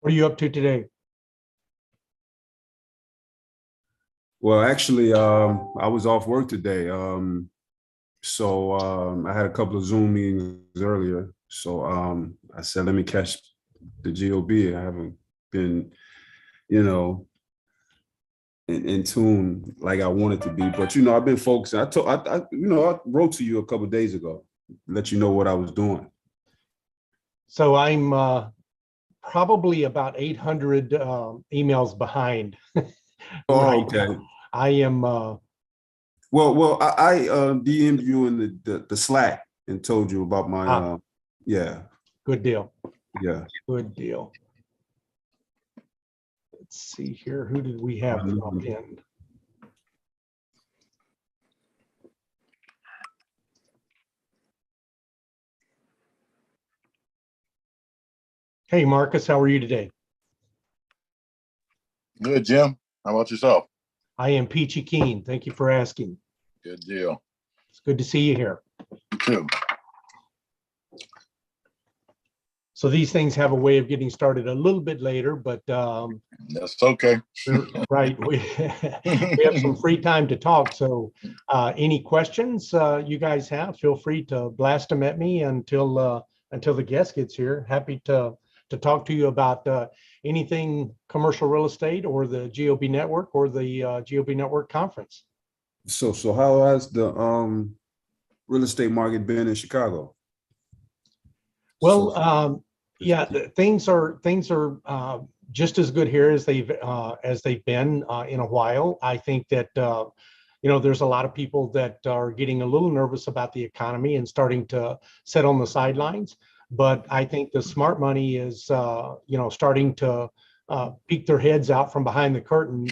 What are you up to today? Well, actually, I was off work today. I had a couple of Zoom meetings earlier. I said, let me catch the GOB. I haven't been, you know, in tune like I wanted to be. But I've been focusing. I wrote to you a couple of days ago, let you know what I was doing. So I'm probably about 800 emails behind. Oh, Right. okay. I am. I DM'd you in the Slack and told you about my yeah. Good deal. Yeah. Good deal. Let's see here. Who did we have drop in? Hey, Marcus, how are you today? Good, Jim. How about yourself? I am peachy keen. Thank you for asking. Good deal. It's good to see you here. You too. So these things have a way of getting started a little bit later, but That's okay. right. We have some free time to talk. So any questions you guys have, feel free to blast them at me until the guest gets here. Happy to talk to you about anything commercial real estate or the GOB network or the GOB network conference. So how has the real estate market been in Chicago? Well, yeah, things are just as good here as they've been in a while. I think that there's a lot of people that are getting a little nervous about the economy and starting to sit on the sidelines. But I think the smart money is starting to peek their heads out from behind the curtain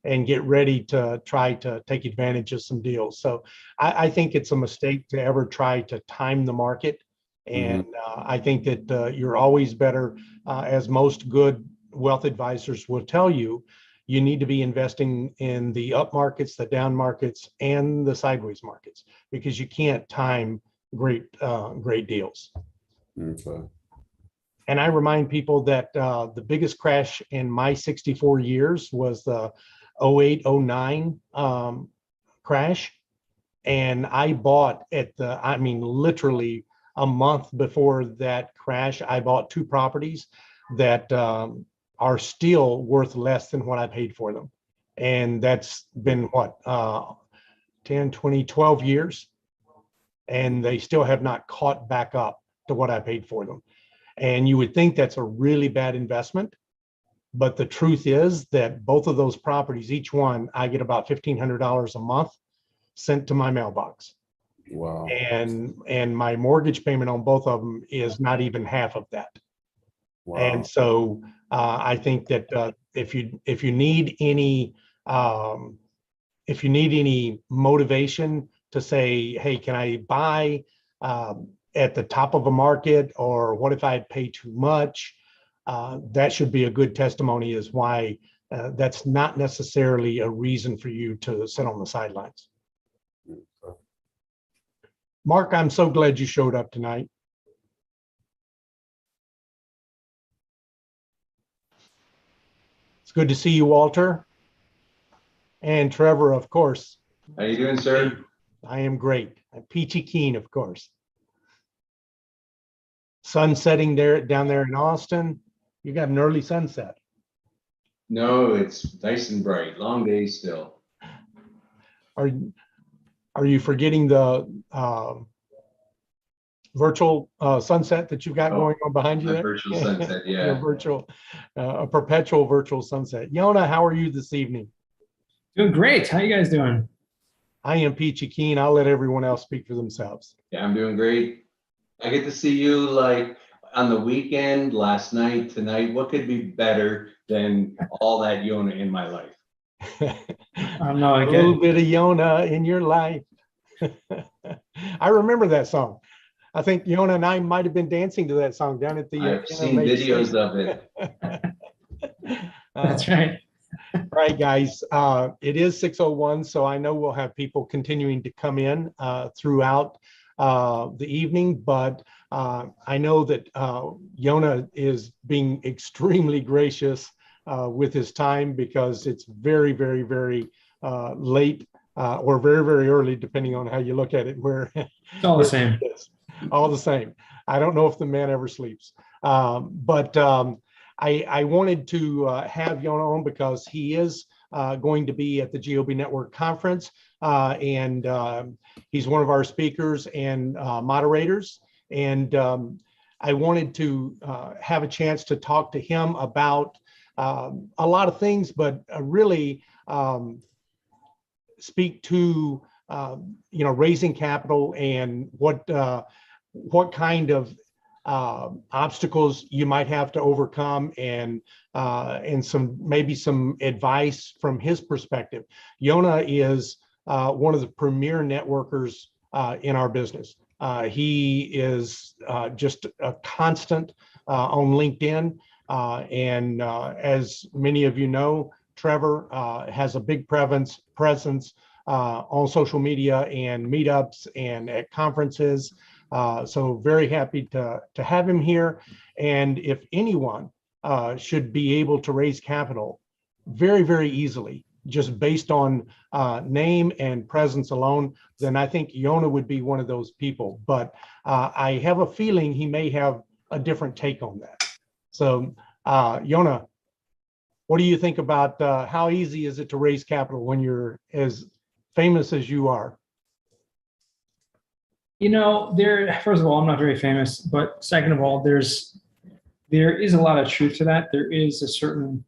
and get ready to try to take advantage of some deals. So I think it's a mistake to ever try to time the market. And I think that you're always better, as most good wealth advisors will tell you, you need to be investing in the up markets, the down markets, and the sideways markets, because you can't time great deals. Okay. And I remind people that the biggest crash in my 64 years was the 08-09 crash. And I bought literally a month before that crash, I bought two properties that are still worth less than what I paid for them. And that's been 10, 20, 12 years. And they still have not caught back up to what I paid for them. And you would think that's a really bad investment. But the truth is that both of those properties, each one, I get about $1,500 a month sent to my mailbox. Wow. And my mortgage payment on both of them is not even half of that. Wow. And so I think that if you need any motivation to say, hey, can I buy at the top of a market, or what if I pay too much? That should be a good testimony as why that's not necessarily a reason for you to sit on the sidelines. Mark, I'm so glad you showed up tonight. It's good to see you, Walter. And Trevor, of course. How you doing, sir? I am great. I'm peachy keen, of course. Sun setting down there in Austin. You got an early sunset. No, it's nice and bright. Long day still. Are you forgetting the virtual sunset that you've got going on behind you there? Virtual sunset, yeah. A perpetual virtual sunset. Yona, how are you this evening? Doing great. How you guys doing? I am peachy keen. I'll let everyone else speak for themselves. Yeah, I'm doing great. I get to see you like on the weekend, last night, tonight. What could be better than all that Yona in my life? I know. A little bit of Yona in your life. I remember that song. I think Yona and I might have been dancing to that song down at the. I've seen videos of it. That's right. Right, guys. It is 6:01, so I know we'll have people continuing to come in throughout the evening, but I know that Yona is being extremely gracious with his time because it's very, very, very late or very, very early, depending on how you look at it. Where It's all the same. it's all the same. I don't know if the man ever sleeps, but I wanted to have Yona on because he is going to be at the GOB Network conference, and he's one of our speakers and moderators. And I wanted to have a chance to talk to him about a lot of things, but really speak to raising capital and what kind of obstacles you might have to overcome, and maybe some advice from his perspective. Yona is one of the premier networkers in our business. He is just a constant on LinkedIn, and as many of you know, Trevor has a big presence on social media and meetups and at conferences. So very happy to have him here. And if anyone should be able to raise capital very, very easily, just based on name and presence alone, then I think Yona would be one of those people. But I have a feeling he may have a different take on that. So Yona, what do you think about how easy is it to raise capital when you're as famous as you are? First of all, I'm not very famous, but second of all, there is a lot of truth to that. There is a certain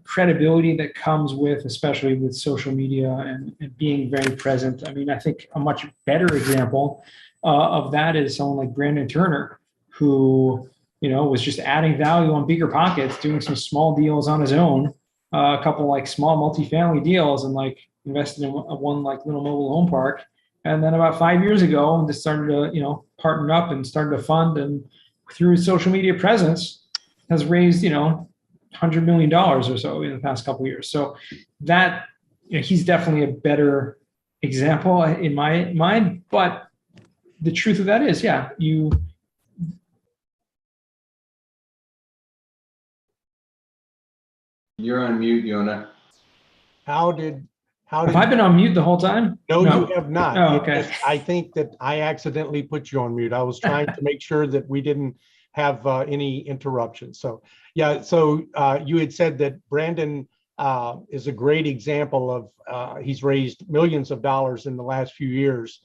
credibility that comes with, especially with social media and being very present. I mean, I think a much better example of that is someone like Brandon Turner, who, was just adding value on Bigger Pockets, doing some small deals on his own, a couple like small multifamily deals, and like invested in one like little mobile home park. And then about 5 years ago, just started to, partner up and started to fund, and through his social media presence has raised, $100 million or so in the past couple of years. So that, he's definitely a better example in my mind. But the truth of that is, yeah, You're on mute, Yona. Have I been on mute the whole time? No, you have not. Oh, okay. I think that I accidentally put you on mute. I was trying to make sure that we didn't have any interruptions. So, yeah, so you had said that Brandon is a great example of, he's raised millions of dollars in the last few years,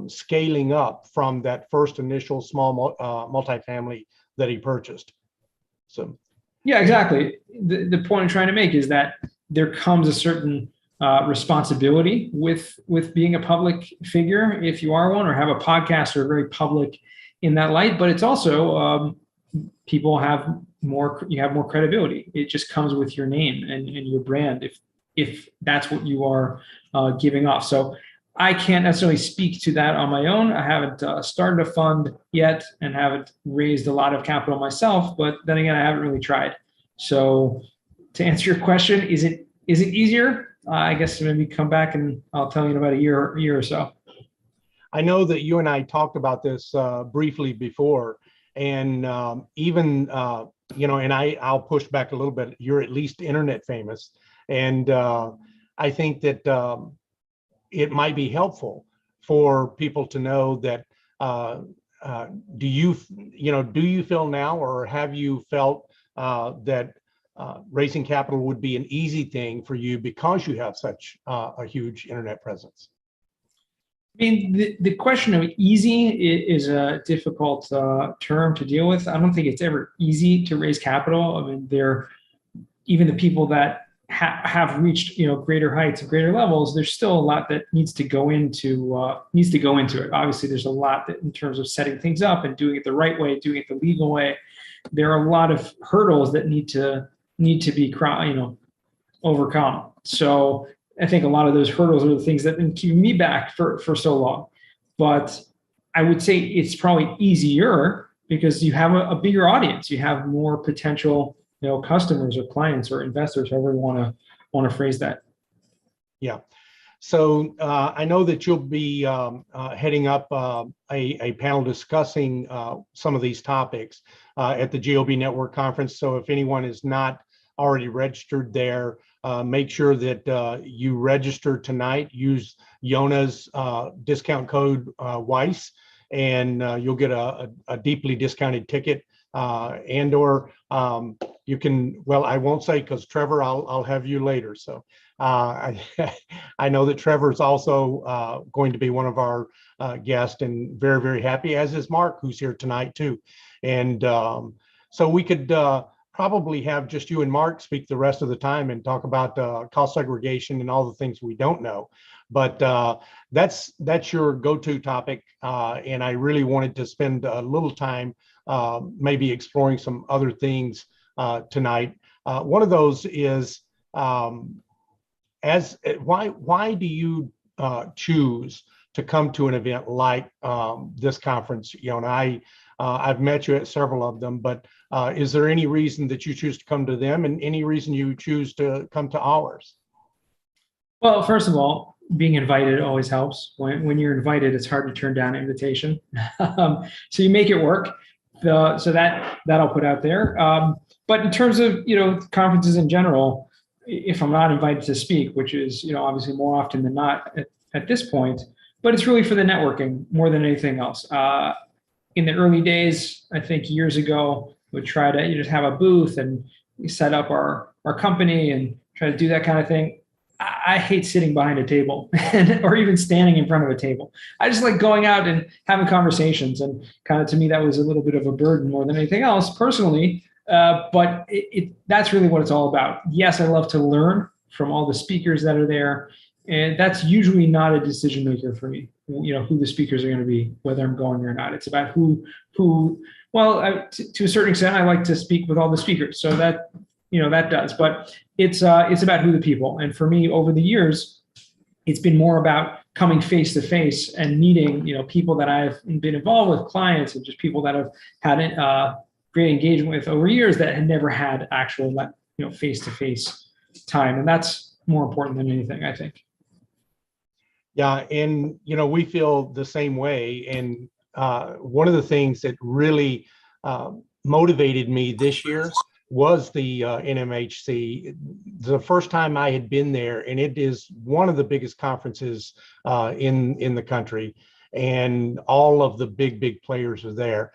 scaling up from that first initial small multifamily that he purchased. So, yeah, exactly. The point I'm trying to make is that there comes a certain responsibility with being a public figure, if you are one, or have a podcast or very public in that light. But it's also you have more credibility. It just comes with your name and your brand, if that's what you are giving off. So I can't necessarily speak to that on my own. I haven't started a fund yet and haven't raised a lot of capital myself, but then again, I haven't really tried. So to answer your question, is it easier? I guess maybe come back and I'll tell you in about a year or so. I know that you and I talked about this briefly before, and even and I'll push back a little bit. You're at least internet famous, and I think that it might be helpful for people to know that. Do you feel now, or have you felt that raising capital would be an easy thing for you because you have such a huge internet presence? I mean, the question of easy is a difficult term to deal with. I don't think it's ever easy to raise capital. I mean, even the people that have reached greater heights and greater levels, there's still a lot that needs to go into it. Obviously, there's a lot that in terms of setting things up and doing it the right way, doing it the legal way. There are a lot of hurdles that need to be overcome. So I think a lot of those hurdles are the things that have been keeping me back for so long. But I would say it's probably easier because you have a bigger audience. You have more potential, customers or clients or investors, however you want to phrase that. Yeah. So I know that you'll be heading up a panel discussing some of these topics at the GOB Network Conference. So if anyone is not already registered there, make sure that you register tonight. Use Yona's discount code WEISS, and you'll get a deeply discounted ticket. And/or you can, well, I won't say, because Trevor, I'll have you later. So I know that Trevor is also going to be one of our guests, and very, very happy, as is Mark, who's here tonight too. And so we could probably have just you and Mark speak the rest of the time and talk about cost segregation and all the things we don't know. But that's your go-to topic, and I really wanted to spend a little time maybe exploring some other things tonight. One of those is why do you choose to come to an event like this conference? You know, and I've met you at several of them, but is there any reason that you choose to come to them, and any reason you choose to come to ours? Well, first of all, being invited always helps. When you're invited, it's hard to turn down an invitation. So you make it work. So that I'll put out there. But in terms of, conferences in general, if I'm not invited to speak, which is, obviously more often than not at this point, but it's really for the networking more than anything else. In the early days, I think years ago, we'd try to just have a booth and we set up our company and try to do that kind of thing. I hate sitting behind a table or even standing in front of a table. I just like going out and having conversations, and kind of, to me, that was a little bit of a burden more than anything else personally. But that's really what it's all about. Yes, I love to learn from all the speakers that are there, and that's usually not a decision maker for me. Who the speakers are going to be, whether I'm going or not. It's about who. Well, to a certain extent, I like to speak with all the speakers, so that that does. But it's about who the people. And for me, over the years, it's been more about coming face to face and meeting people that I've been involved with, clients, and just people that I've had great engagement with over years that had never had actual face to face time, and that's more important than anything, I think. Yeah, and we feel the same way. And one of the things that really motivated me this year was the NMHC. The first time I had been there, and it is one of the biggest conferences in the country, and all of the big players are there.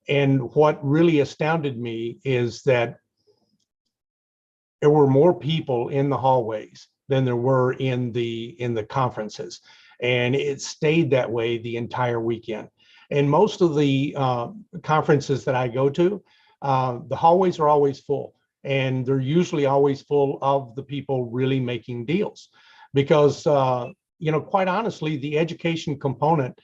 And what really astounded me is that there were more people in the hallways than there were in the conferences, and it stayed that way the entire weekend. And most of the conferences that I go to, the hallways are always full, and they're usually always full of the people really making deals, because quite honestly, the education component,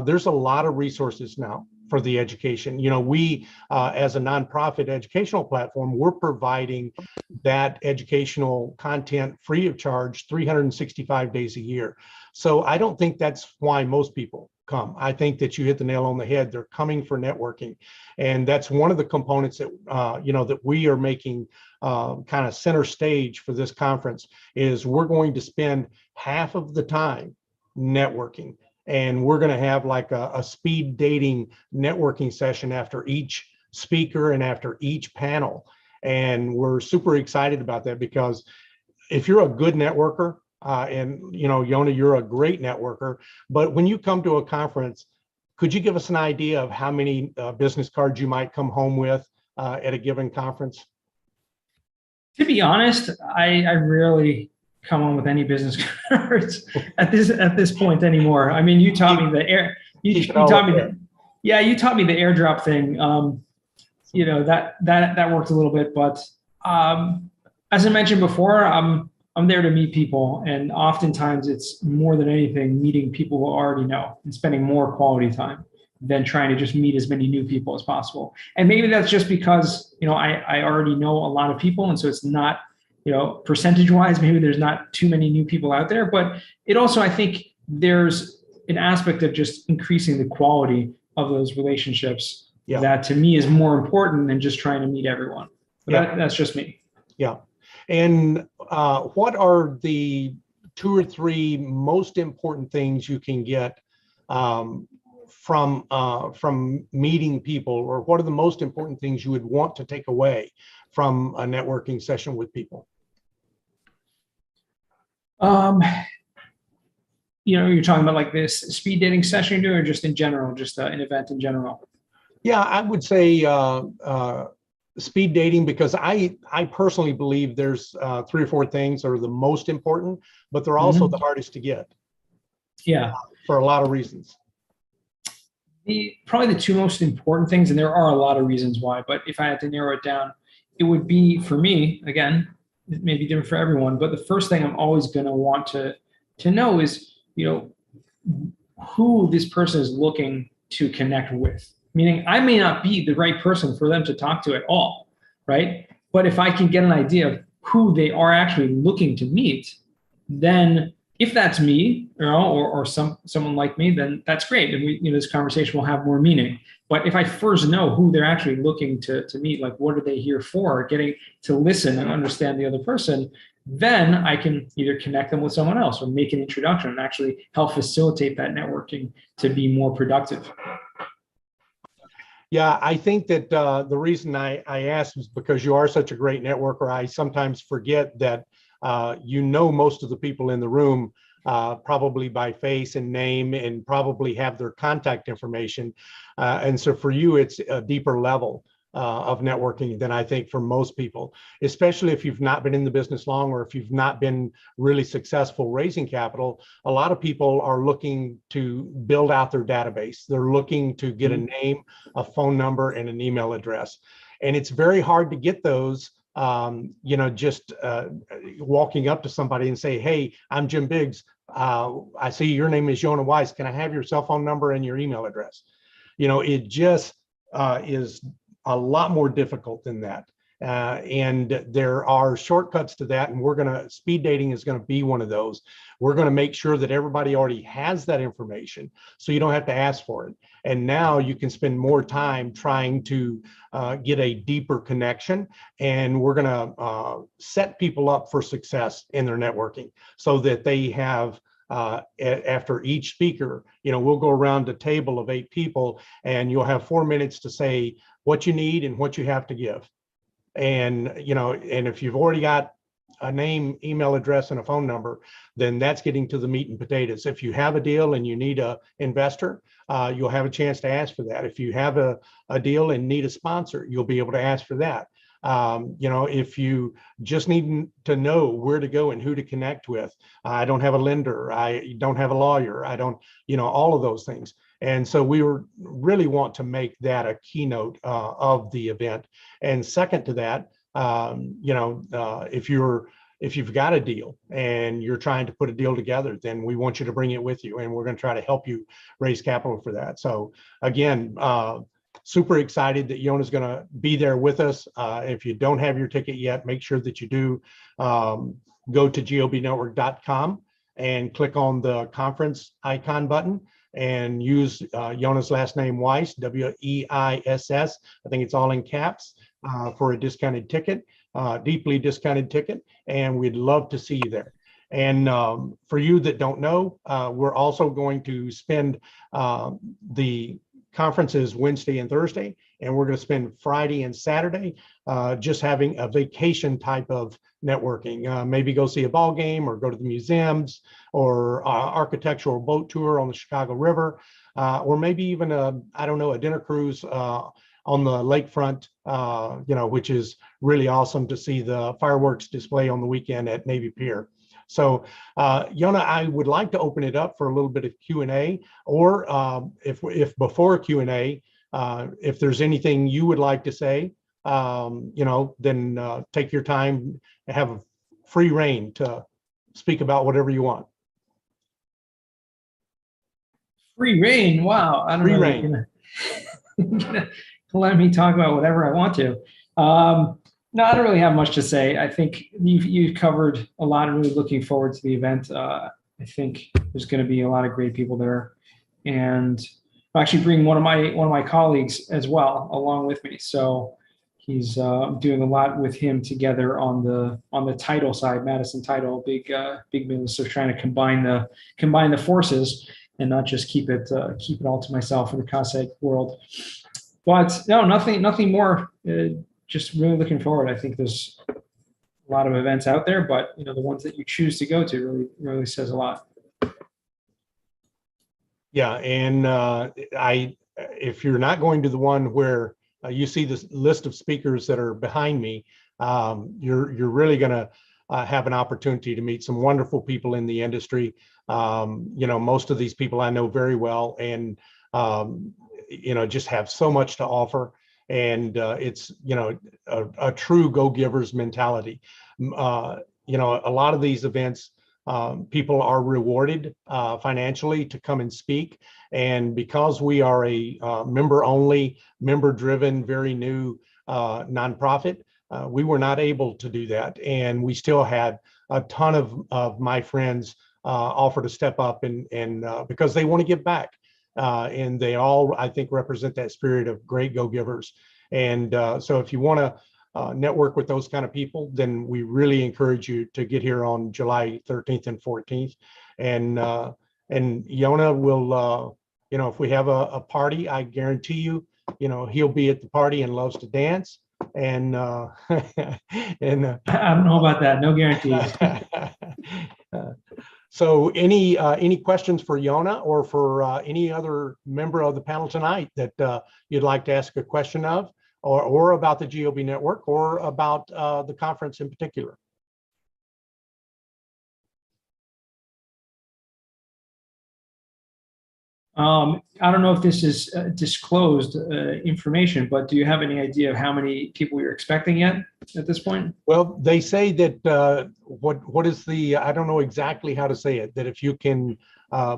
there's a lot of resources now for the education. We as a nonprofit educational platform, we're providing that educational content free of charge 365 days a year. So I don't think that's why most people come. I think that you hit the nail on the head. They're coming for networking, and that's one of the components that that we are making kind of center stage for this conference. Is we're going to spend half of the time networking, and we're going to have like a speed dating networking session after each speaker and after each panel. And we're super excited about that, because if you're a good networker, and Yona, you're a great networker, but when you come to a conference, could you give us an idea of how many business cards you might come home with at a given conference? To be honest, I rarely come on with any business cards at this point anymore. I mean, you taught me you taught me the airdrop thing. That worked a little bit, but as I mentioned before, I'm there to meet people, and oftentimes it's more than anything meeting people who I already know and spending more quality time than trying to just meet as many new people as possible. And maybe that's just because I already know a lot of people, and so it's not percentage wise, maybe there's not too many new people out there, but it also, I think there's an aspect of just increasing the quality of those relationships that to me is more important than just trying to meet everyone. But that's just me. Yeah. And what are the two or three most important things you can get from meeting people, or what are the most important things you would want to take away from a networking session with people? You're talking about like this speed dating session you're doing, or just in general, just an event in general? Yeah, I would say speed dating, because I personally believe there's 3 or 4 things that are the most important, but they're also the hardest to get. Yeah. For a lot of reasons. Probably the 2 most important things, and there are a lot of reasons why, but if I had to narrow it down, it would be, for me, again, it may be different for everyone, but the first thing I'm always going to want to know is, who this person is looking to connect with. Meaning, I may not be the right person for them to talk to at all, right? But if I can get an idea of who they are actually looking to meet, then if that's me, or someone like me, then that's great. And this conversation will have more meaning. But if I first know who they're actually looking to meet, like what are they here for, getting to listen and understand the other person, then I can either connect them with someone else or make an introduction and actually help facilitate that networking to be more productive. Yeah, I think that the reason I asked is because you are such a great networker. I sometimes forget that most of the people in the room probably by face and name, and probably have their contact information. And so for you, it's a deeper level of networking than I think for most people, especially if you've not been in the business long, or if you've not been really successful raising capital. A lot of people are looking to build out their database. They're looking to get a name, a phone number, and an email address. And it's very hard to get those, just walking up to somebody and say, hey, I'm Jim Biggs. I see your name is Yonah Weiss. Can I have your cell phone number and your email address? It just is a lot more difficult than that. And there are shortcuts to that. And speed dating is going to be one of those. We're going to make sure that everybody already has that information, so you don't have to ask for it. And now you can spend more time trying to get a deeper connection. And we're going to set people up for success in their networking, so that they have, after each speaker, we'll go around a table of 8 people, and you'll have 4 minutes to say what you need and what you have to give. And, and if you've already got a name, email address, and a phone number, then that's getting to the meat and potatoes. If you have a deal and you need an investor, you'll have a chance to ask for that. If you have a deal and need a sponsor, you'll be able to ask for that. If you just need to know where to go and who to connect with, I don't have a lender, I don't have a lawyer, I don't, all of those things. And so we really want to make that a keynote of the event. And second to that, if you've got a deal and you're trying to put a deal together, then we want you to bring it with you, and we're going to try to help you raise capital for that. So again, super excited that Yonah's going to be there with us. If you don't have your ticket yet, make sure that you do. Go to gobnetwork.com and click on the conference icon button, and use Yonah's last name, Weiss, Weiss. I think it's all in caps, for a discounted ticket, deeply discounted ticket. And we'd love to see you there. And for you that don't know, we're also going to spend the conferences Wednesday and Thursday, and we're going to spend Friday and Saturday just having a vacation type of networking. Maybe go see a ball game, or go to the museums, or architectural boat tour on the Chicago River, or maybe even a dinner cruise on the lakefront, which is really awesome to see the fireworks display on the weekend at Navy Pier. So, Yonah, I would like to open it up for a little bit of Q&A, or if before Q&A, if there's anything you would like to say, then take your time and have free reign to speak about whatever you want. Free reign. Wow. I don't Free know. reign. Let me talk about whatever I want to. No, I don't really have much to say. I think you've covered a lot. I'm really looking forward to the event. I think there's going to be a lot of great people there, and I'll actually bring one of my colleagues as well along with me. So He's doing a lot with him together on the title side, Madison Title, big business. So trying to combine the forces and not just keep it all to myself in the COSEG world. But no, nothing more. Just really looking forward. I think there's a lot of events out there, but the ones that you choose to go to really says a lot. Yeah, and if you're not going to the one where you see this list of speakers that are behind me, you're really going to have an opportunity to meet some wonderful people in the industry. Most of these people I know very well, and just have so much to offer. And it's a true go-givers mentality. A lot of these events, people are rewarded financially to come and speak. And because we are a member-only, member-driven, very new nonprofit, we were not able to do that. And we still had a ton of my friends offer to step up and because they want to give back. And they all, I think, represent that spirit of great go-givers. And so if you want to network with those kind of people, then we really encourage you to get here on July 13th and 14th. And Yona will, if we have a party, I guarantee you, he'll be at the party and loves to dance. And and I don't know about that. No guarantees. So any questions for Yona or for any other member of the panel tonight that you'd like to ask a question of, or about the GOB network, or about the conference in particular? I don't know if this is disclosed information, but do you have any idea of how many people you're expecting yet at this point? Well, they say that what is the, I don't know exactly how to say it, that if you can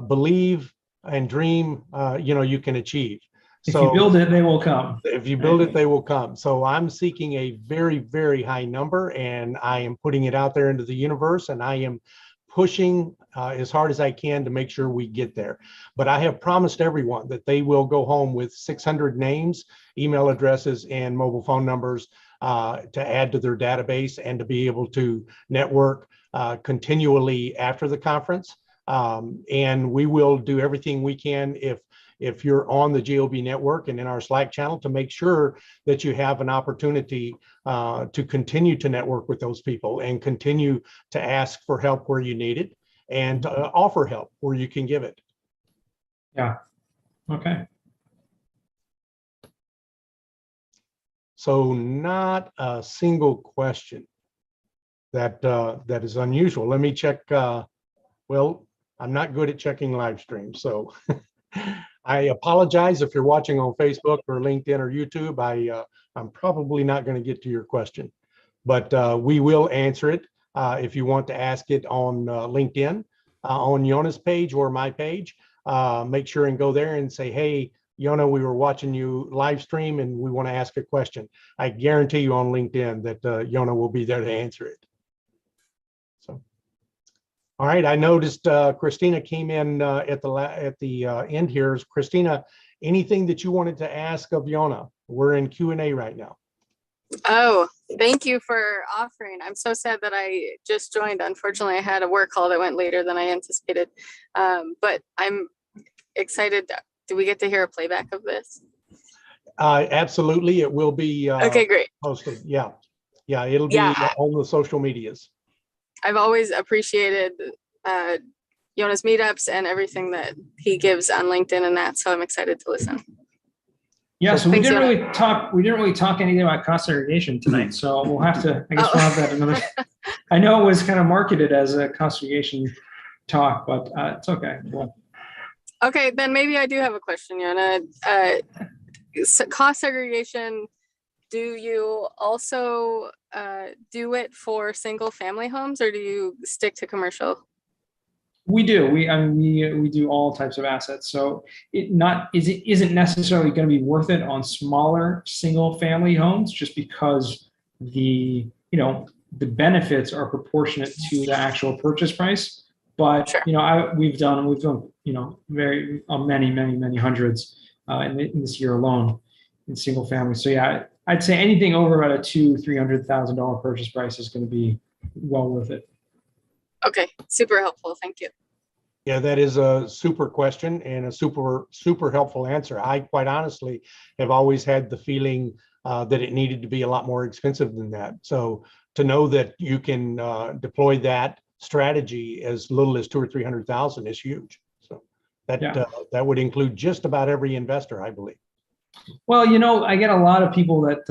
believe and dream, you can achieve. If you build it, they will come. If you build it, they will come. So I'm seeking a very, very high number, and I am putting it out there into the universe, and I am pushing as hard as I can to make sure we get there. But I have promised everyone that they will go home with 600 names, email addresses, and mobile phone numbers to add to their database and to be able to network continually after the conference. And we will do everything we can if you're on the GOB network and in our Slack channel to make sure that you have an opportunity to continue to network with those people and continue to ask for help where you need it and offer help where you can give it. Yeah. Okay. So not a single question that is unusual. Let me check. Well, I'm not good at checking live streams, so I apologize if you're watching on Facebook or LinkedIn or YouTube. I'm probably not going to get to your question, but we will answer it if you want to ask it on LinkedIn, on Yona's page or my page. Make sure and go there and say, hey, Yona, we were watching you live stream and we want to ask a question. I guarantee you on LinkedIn that Yona will be there to answer it. So, all right, I noticed Christina came in at the end here. Christina, anything that you wanted to ask of Yona? We're in Q&A right now. Oh, thank you for offering. I'm so sad that I just joined. Unfortunately, I had a work call that went later than I anticipated. But I'm excited. Do we get to hear a playback of this? Absolutely, it will be okay, great. posted. Yeah, it'll be on the social medias. I've always appreciated Yona's meetups and everything that he gives on LinkedIn and that, so I'm excited to listen. Yeah, so Thanks, we didn't really talk anything about cost segregation tonight, so we'll have to, I guess we'll have that another. I know it was kind of marketed as a cost segregation talk, but it's okay. Well, okay, then maybe I do have a question, Yona. Cost segregation, do you also do it for single family homes, or do you stick to commercial? we do. We do all types of assets. So it isn't necessarily going to be worth it on smaller single family homes, just because the benefits are proportionate to the actual purchase price. But sure. We've done very many hundreds in this year alone in single family. So yeah, I'd say anything over about a $200,000-$300,000 purchase price is going to be well worth it. Okay, super helpful. Thank you. Yeah, that is a super question and a super helpful answer. I quite honestly have always had the feeling that it needed to be a lot more expensive than that. So to know that you can deploy that strategy as little as 200,000 or 300,000 is huge. So that that would include just about every investor, I believe. Well, I get a lot of people that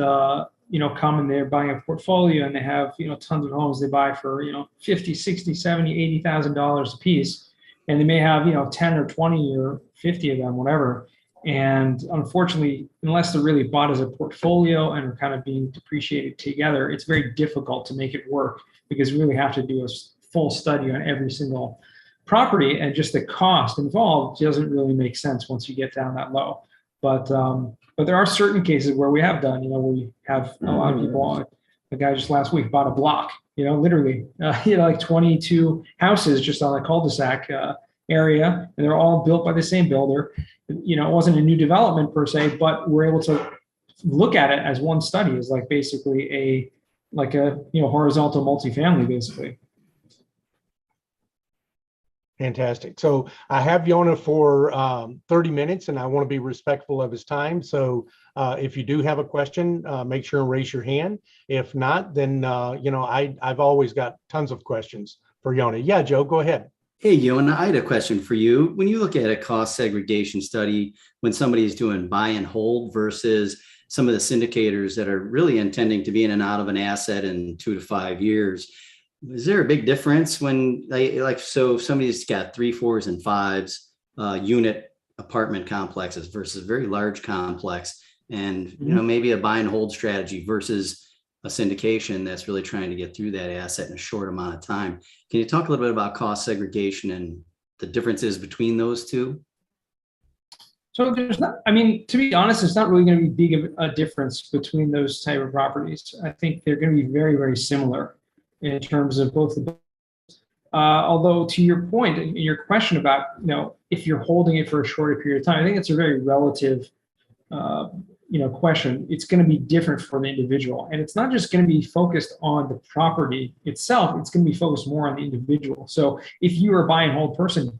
come and they're buying a portfolio and they have tons of homes they buy for 50, 60, 70, $80,000 a piece. And they may have 10 or 20 or 50 of them, whatever. And unfortunately, unless they're really bought as a portfolio and are kind of being depreciated together, it's very difficult to make it work because you really have to do a full study on every single property, and just the cost involved doesn't really make sense once you get down that low. But there are certain cases where we have done, where we have a lot of people. The guy just last week bought a block, literally, like 22 houses just on the cul-de-sac area, and they're all built by the same builder. It wasn't a new development per se, but we're able to look at it as one study, as like basically a horizontal multifamily, basically. Fantastic. So I have Yonah for 30 minutes, and I want to be respectful of his time. So if you do have a question, make sure and raise your hand. If not, then I've always got tons of questions for Yonah. Yeah, Joe, go ahead. Hey, Yonah, I had a question for you. When you look at a cost segregation study, when somebody is doing buy and hold versus some of the syndicators that are really intending to be in and out of an asset in 2 to 5 years, is there a big difference when so if somebody's got 3, 4s, and 5s unit apartment complexes versus a very large complex, and maybe a buy and hold strategy versus a syndication that's really trying to get through that asset in a short amount of time? Can you talk a little bit about cost segregation and the differences between those two? So there's not, to be honest, it's not really going to be big of a difference between those type of properties. I think they're going to be very, very similar in terms of both the, although to your point in your question about, if you're holding it for a shorter period of time, I think it's a very relative, question. It's going to be different for the individual, and it's not just going to be focused on the property itself. It's going to be focused more on the individual. So if you're a buy and hold person,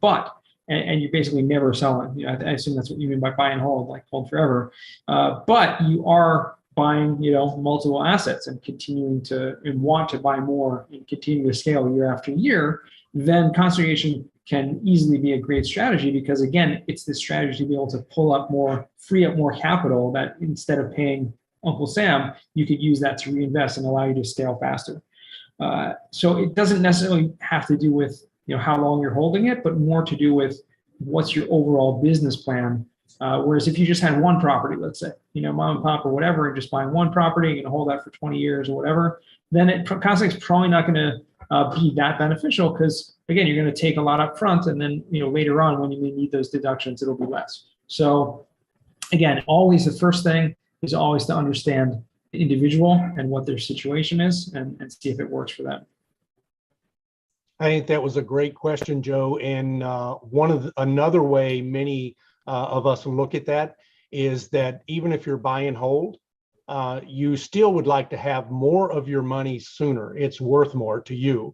and you basically never sell it, I assume that's what you mean by buy and hold, like hold forever, but you are buying, multiple assets and continuing to and want to buy more and continue to scale year after year, then cost segregation can easily be a great strategy, because again, it's this strategy to be able to free up more capital that instead of paying Uncle Sam, you could use that to reinvest and allow you to scale faster. So it doesn't necessarily have to do with how long you're holding it, but more to do with what's your overall business plan. Whereas if you just had one property, let's say, mom and pop or whatever, and just buying one property, you're going to hold that for 20 years or whatever, then cost is probably not going to be that beneficial, because again, you're going to take a lot up front, and then later on when you need those deductions, it'll be less. So again, always the first thing is always to understand the individual and what their situation is, and see if it works for them. I think that was a great question, Joe. And another way many of us look at that is that even if you're buy and hold, you still would like to have more of your money sooner. It's worth more to you.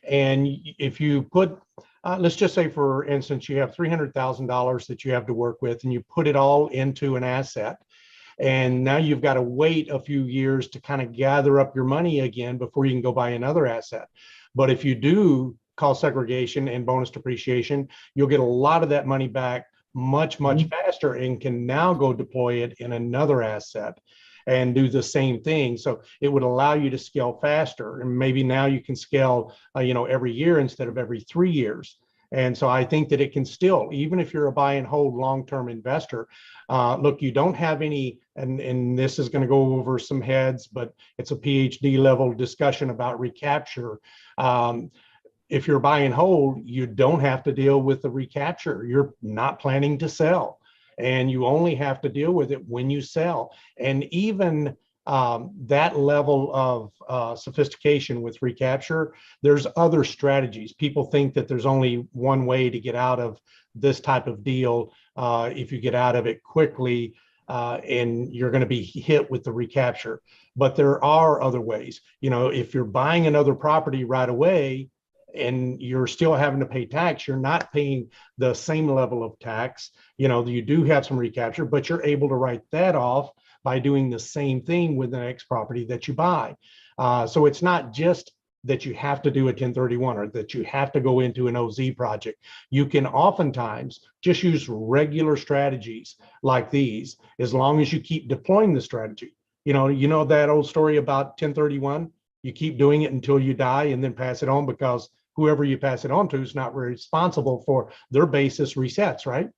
And if you put, let's just say, for instance, you have $300,000 that you have to work with, and you put it all into an asset, and now you've got to wait a few years to kind of gather up your money again before you can go buy another asset. But if you do cost segregation and bonus depreciation, you'll get a lot of that money back much faster, and can now go deploy it in another asset and do the same thing. So it would allow you to scale faster, and maybe now you can scale every year instead of every 3 years. And so I think that it can still, even if you're a buy and hold long-term investor, look, you don't have any, and this is going to go over some heads, but it's a PhD level discussion about recapture. If you're buy and hold, you don't have to deal with the recapture. You're not planning to sell, and you only have to deal with it when you sell. And even that level of sophistication with recapture, there's other strategies. People think that there's only one way to get out of this type of deal. If you get out of it quickly, and you're going to be hit with the recapture. But there are other ways. If you're buying another property right away and you're still having to pay tax, you're not paying the same level of tax. You do have some recapture, but you're able to write that off by doing the same thing with the next property that you buy. So it's not just that you have to do a 1031 or that you have to go into an OZ project. You can oftentimes just use regular strategies like these, as long as you keep deploying the strategy. That old story about 1031, you keep doing it until you die and then pass it on, because whoever you pass it on to is not responsible for their basis resets, right?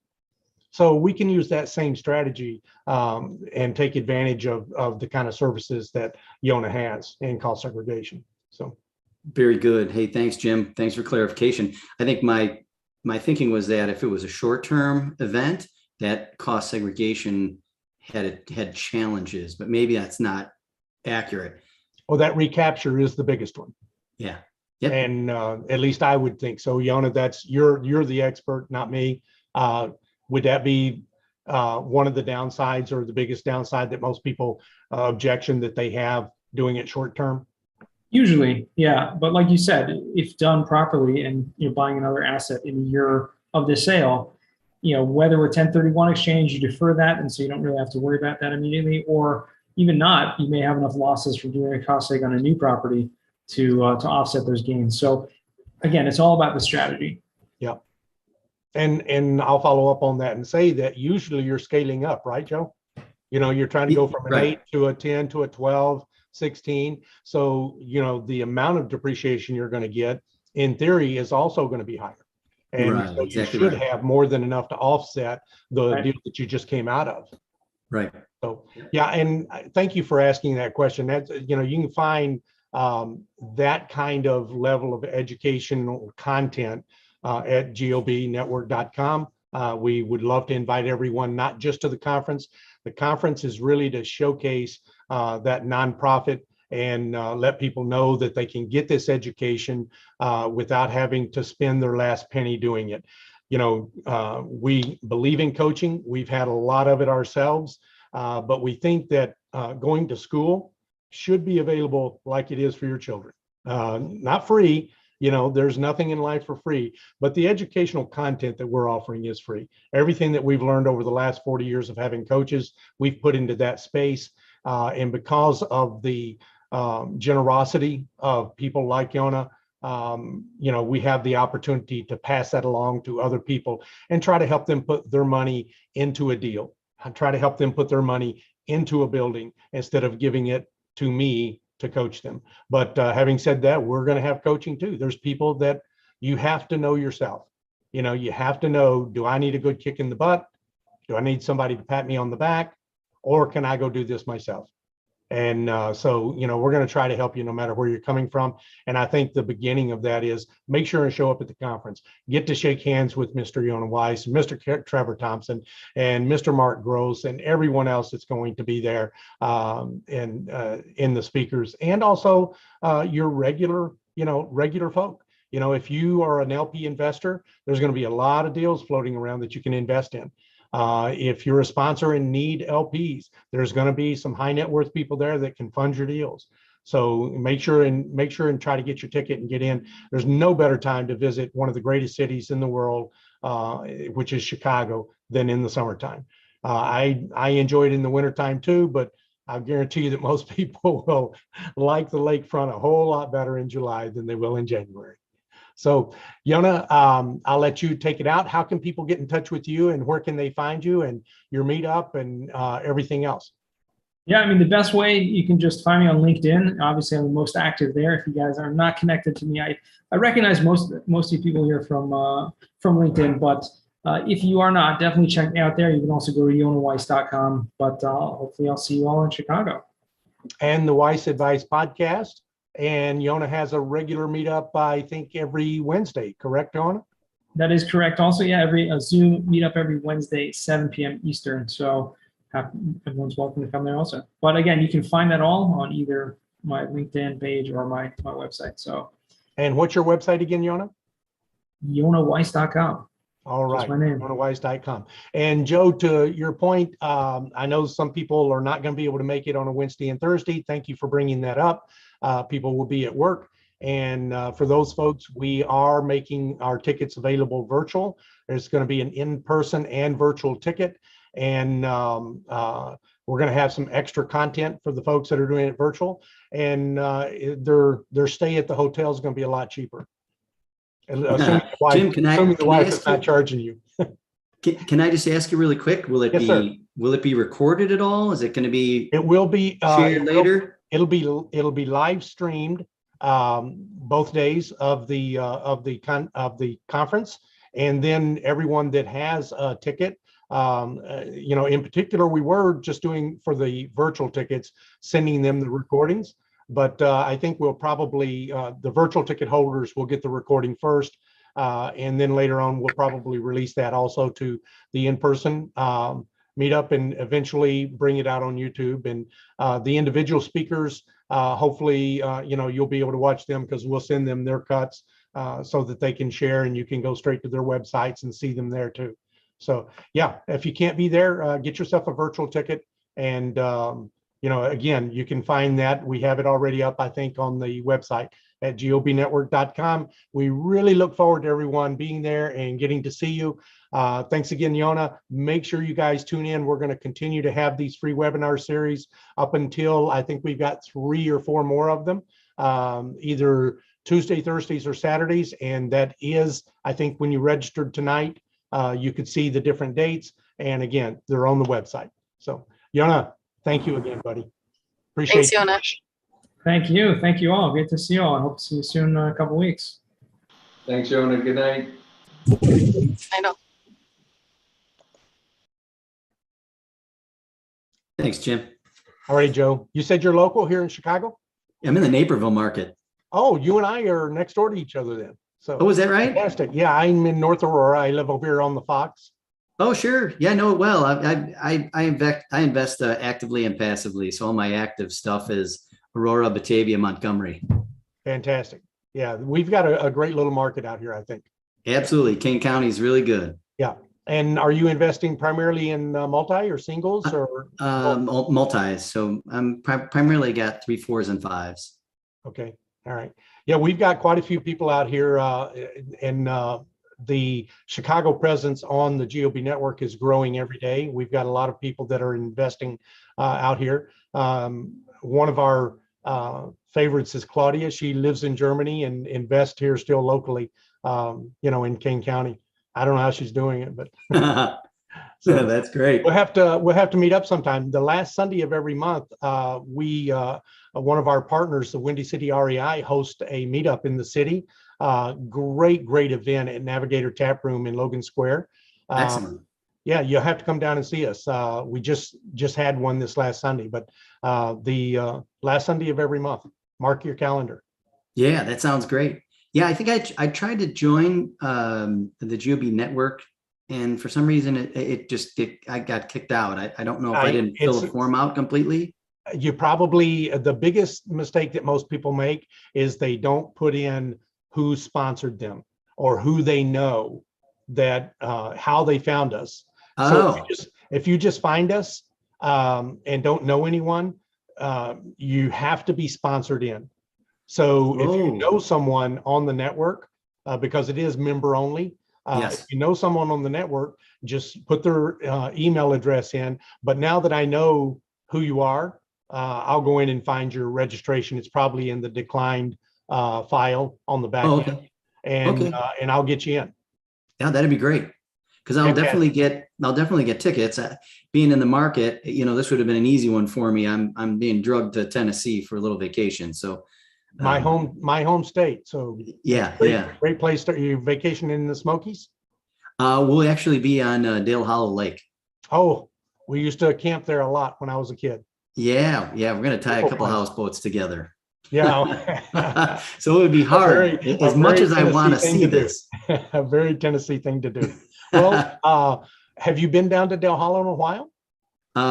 So we can use that same strategy and take advantage of the kind of services that Yona has in cost segregation. So. Very good. Hey, thanks, Jim. Thanks for clarification. I think my thinking was that if it was a short-term event, that cost segregation had challenges, but maybe that's not accurate. Well, that recapture is the biggest one. Yeah. Yep. And at least I would think so. Yona, you're the expert, not me. Would that be one of the downsides, or the biggest downside that most people objection that they have doing it short term? Usually, yeah. But like you said, if done properly and you're buying another asset in a year of the sale, whether we're 1031 exchange, you defer that, and so you don't really have to worry about that immediately, or even not, you may have enough losses from doing a cost seg on a new property to offset those gains. So again, it's all about the strategy. Yeah. And I'll follow up on that and say that usually you're scaling up, right, Joe? You're trying to go from an 8 to a 10 to a 12, 16. So, the amount of depreciation you're going to get, in theory, is also going to be higher. And right, so exactly, you should have more than enough to offset the Right. deal that you just came out of. Right. So, yeah, and thank you for asking that question. That's, you can find that kind of level of educational content at gobnetwork.com. We would love to invite everyone, not just to the conference. The conference is really to showcase that nonprofit and let people know that they can get this education without having to spend their last penny doing it. We believe in coaching. We've had a lot of it ourselves, but we think that going to school should be available like it is for your children. Not free. There's nothing in life for free, but the educational content that we're offering is free. Everything that we've learned over the last 40 years of having coaches, we've put into that space. And because of the generosity of people like Yona, we have the opportunity to pass that along to other people and try to help them put their money into a deal. I try to help them put their money into a building instead of giving it to me to coach them. But having said that, we're going to have coaching too. There's people that you have to know yourself. You have to know, do I need a good kick in the butt? Do I need somebody to pat me on the back? Or can I go do this myself? And so, we're going to try to help you no matter where you're coming from. And I think the beginning of that is make sure and show up at the conference. Get to shake hands with Mr. Yona Weiss, Mr. Trevor Thompson, and Mr. Mark Gross, and everyone else that's going to be there and in the speakers. And also your regular folk. If you are an LP investor, there's going to be a lot of deals floating around that you can invest in. If you're a sponsor and need LPs, there's going to be some high net worth people there that can fund your deals. So make sure and try to get your ticket and get in. There's no better time to visit one of the greatest cities in the world, which is Chicago, than in the summertime. I enjoy it in the wintertime too, but I guarantee you that most people will like the lakefront a whole lot better in July than they will in January. So, Yona, I'll let you take it out. How can people get in touch with you, and where can they find you and your meetup and everything else? Yeah, the best way, you can just find me on LinkedIn. Obviously, I'm the most active there. If you guys are not connected to me, I recognize most of you people here from LinkedIn, but if you are not, definitely check me out there. You can also go to yonaweiss.com, but hopefully I'll see you all in Chicago. And the Weiss Advice Podcast. And Yona has a regular meetup, I think, every Wednesday, correct, Yona? That is correct. Also, yeah, a Zoom meetup every Wednesday, 7 p.m. Eastern. So everyone's welcome to come there also. But again, you can find that all on either my LinkedIn page or my website. So. And what's your website again, Yona? YonaWeiss.com. All Just right, my name. JonahWise.com. And Joe, to your point, I know some people are not going to be able to make it on a Wednesday and Thursday. Thank you for bringing that up. People will be at work. And for those folks, we are making our tickets available virtual. There's going to be an in-person and virtual ticket. And we're going to have some extra content for the folks that are doing it virtual. And their stay at the hotel is going to be a lot cheaper. Jim, can Assuming the wife ask is not you- charging you. Can I just ask you really quick? Will it Yes, sir. be recorded at all? Is it going to be It will be shared later? It'll be live streamed both days of the conference, and then everyone that has a ticket. In particular, we were just doing for the virtual tickets, sending them the recordings. But I think we'll probably the virtual ticket holders will get the recording first. And then later on, we'll probably release that also to the in-person meetup and eventually bring it out on YouTube. And the individual speakers, hopefully, you'll be able to watch them because we'll send them their cuts so that they can share and you can go straight to their websites and see them there too. So yeah, if you can't be there, get yourself a virtual ticket. And, again, you can find that. We have it already up, I think, on the website at gobnetwork.com. We really look forward to everyone being there and getting to see you. Thanks again, Yona. Make sure you guys tune in. We're going to continue to have these free webinar series up until I think we've got 3 or 4 more of them, either Tuesday, Thursdays, or Saturdays. And that is, I think, when you registered tonight, you could see the different dates. And again, they're on the website. So, Yona, thank you again, buddy. Appreciate Thanks, Yona. Thank you. Thank you all. Great to see you all. I hope to see you soon in a couple weeks. Thanks, Jonah. Good night. I know. Thanks, Jim. All right, Joe. You said you're local here in Chicago? I'm in the Naperville market. Oh, you and I are next door to each other then. So Oh, is that right? fantastic. Yeah, I'm in North Aurora. I live over here on the Fox. Oh, sure. Yeah, I know it well. I invest actively and passively. So all my active stuff is Aurora, Batavia, Montgomery. Fantastic. Yeah, we've got a great little market out here, I think. Absolutely. Kane County is really good. Yeah. And are you investing primarily in multi or singles or? Multis. So I'm primarily got 3, 4s, and 5s. Okay. All right. Yeah, we've got quite a few people out here and the Chicago presence on the GOB network is growing every day. We've got a lot of people that are investing out here. One of our favorites is Claudia. She lives in Germany and invests here still locally, in Kane County. I don't know how she's doing it, but So that's great. we'll have to meet up sometime. The last Sunday of every month, one of our partners, the Windy City REI, hosts a meetup in the city. Great event at Navigator Tap Room in Logan Square. Excellent. Yeah, you'll have to come down and see us. We just had one this last Sunday, but the last Sunday of every month. Mark your calendar. Yeah, that sounds great. Yeah, I think I tried to join the GOB network, and for some reason I got kicked out. I don't know if I didn't fill the form out completely. You probably, the biggest mistake that most people make is they don't put in who sponsored them or who they know, that how they found us. So if you just find us and don't know anyone, you have to be sponsored in. So if you know someone on the network, because it is member only, Yes. if you know someone on the network, just put their email address in. But now that I know who you are, I'll go in and find your registration. It's probably in the declined file on the back end, and I'll get you in. Yeah, that'd be great. Because I'll definitely get tickets. Being in the market, this would have been an easy one for me. I'm being drugged to Tennessee for a little vacation. So My home state. So yeah. great place. To you vacation in the Smokies? We'll actually be on Dale Hollow Lake. Oh, we used to camp there a lot when I was a kid. Yeah. We're gonna tie a couple houseboats together. Yeah. So it would be hard as much as I want to see this. A very Tennessee thing to do. Well, have you been down to Dale Hollow in a while?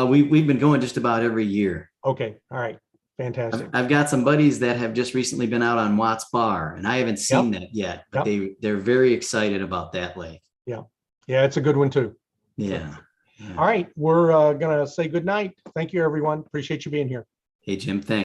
We've been going just about every year. Okay. All right. Fantastic. I've got some buddies that have just recently been out on Watts Bar, and I haven't seen that yet, but they're very excited about that lake. Yeah. Yeah, it's a good one too. Yeah. All right, we're gonna say good night. Thank you, everyone. Appreciate you being here. Hey, Jim, thanks.